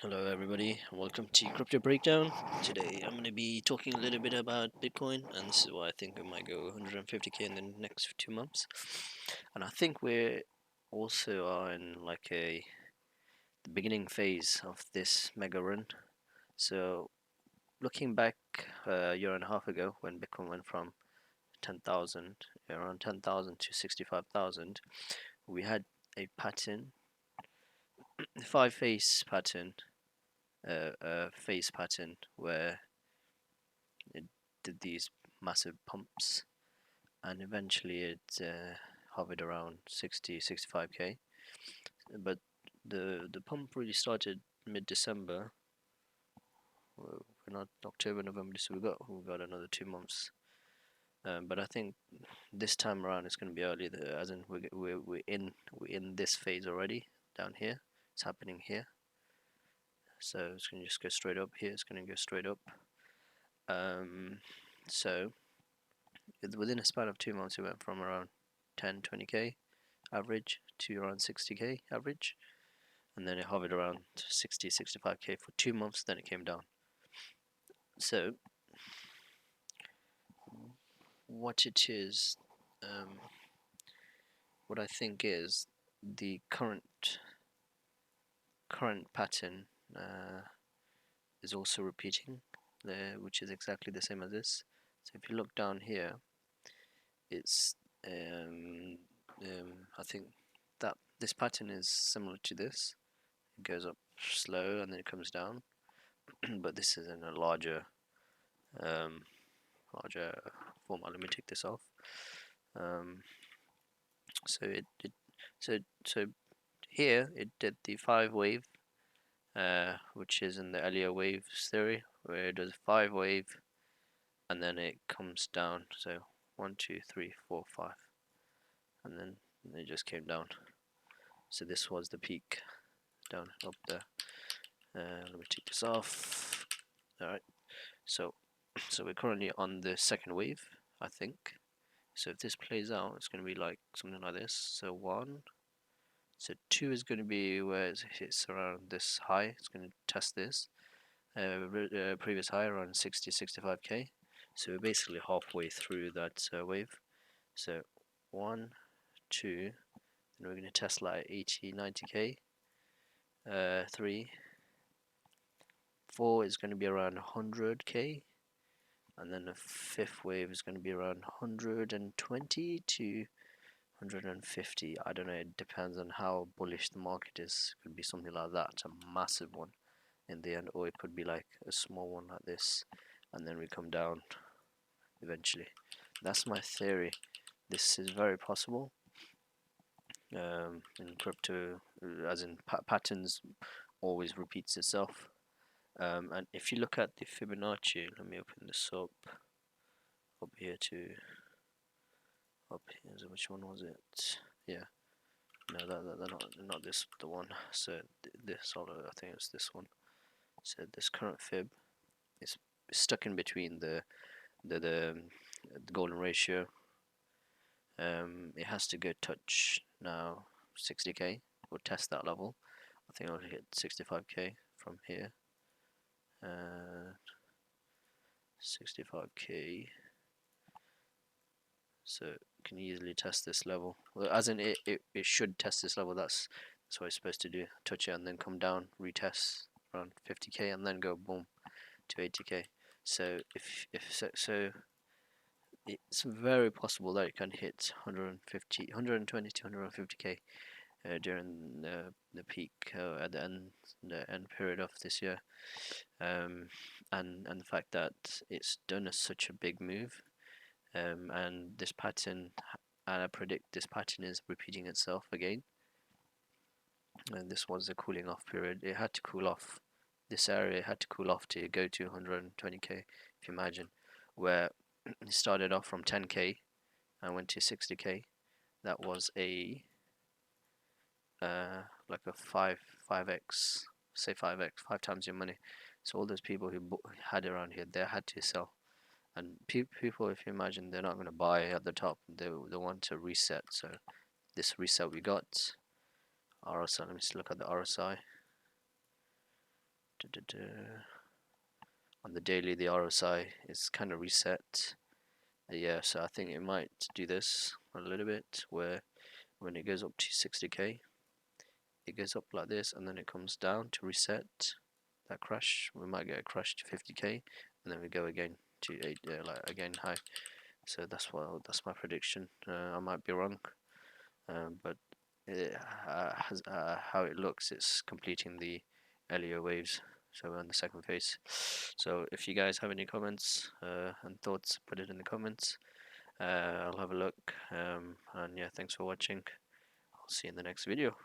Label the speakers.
Speaker 1: Hello everybody, and welcome to Crypto Breakdown. Today I'm going to be talking a little bit about Bitcoin, and this is why I think it might go 150k in the next 2 months. And I think we're also are in like the beginning phase of this mega run. So looking back a year and a half ago when Bitcoin went from 10,000 around 10,000 to 65,000, we had a pattern, a phase pattern where it did these massive pumps, and eventually it hovered around 65k. But the pump really started mid-December. We're not October, November, so we got another 2 months. But I think this time around it's going to be early, as in we're in this phase already down here. It's happening here, so it's going to just go straight up here. It's going to go straight up. So within a span of 2 months, it went from around 10-20k average to around 60k average, and then it hovered around 60-65k for 2 months. Then it came down. So what it is, what I think is the current pattern is also repeating, which is exactly the same as this. So if you look down here, it's I think that this pattern is similar to this. It goes up slow and then it comes down, but this is in a um, larger format. Let me take this off. Um, so so here it did the 5 wave, which is in the Elliott waves theory, where it does 5 wave and then it comes down. So 1, 2, 3, 4, 5, and then it just came down. So this was the peak down up there. Let me take this off. All right. So we're currently on the second wave, I think. So if this plays out, it's going to be like something like this. So 1, so 2 is going to be where it hits around this high. It's going to test this previous high around 60-65k. So we're basically halfway through that wave. So 1, 2, then we're going to test like 80-90k. 3, 4 is going to be around 100k, and then the fifth wave is going to be around 120 to 150. I don't know, it depends on how bullish the market is. It could be something like that, a massive one in the end, or it could be like a small one like this, and then we come down eventually. That's my theory. This is very possible in crypto, as in patterns always repeats itself. And if you look at the Fibonacci, let me open this up here to up here. So which one was it? Yeah, no, not this, the one. So this, I think it's this one. So this current fib is stuck in between the golden ratio. It has to go touch now 60k. We'll test that level. I think I'll hit 65k from here. 65k. So can easily test this level. Well, as in it should test this level. That's what it's supposed to do. Touch it and then come down, retest around 50k, and then go boom to 80k. So so it's very possible that it can hit 120 to 150k during the peak at the end period of this year. And the fact that it's done such a big move, and this pattern, and I predict this pattern is repeating itself again. And this was a cooling off period. It had to cool off. This area had to cool off to go to 120k. If you imagine, where it started off from 10k and went to 60k. That was a like a 5x, say 5x, 5 times your money. So all those people who had around here, they had to sell. And people, if you imagine, they're not going to buy at the top. They want to reset. So this reset we got RSI. Let me just look at the RSI. On the daily, the RSI is kind of reset. Yeah, so I think it might do this a little bit, where when it goes up to 60k, it goes up like this, and then it comes down to reset that crash. We might get a crash to 50k, and then we go again to like again high. So that's my prediction. I might be wrong, but how it looks, it's completing the LEO waves. So we're on the second phase. So if you guys have any comments and thoughts, put it in the comments. I'll have a look. And yeah, thanks for watching. I'll see you in the next video.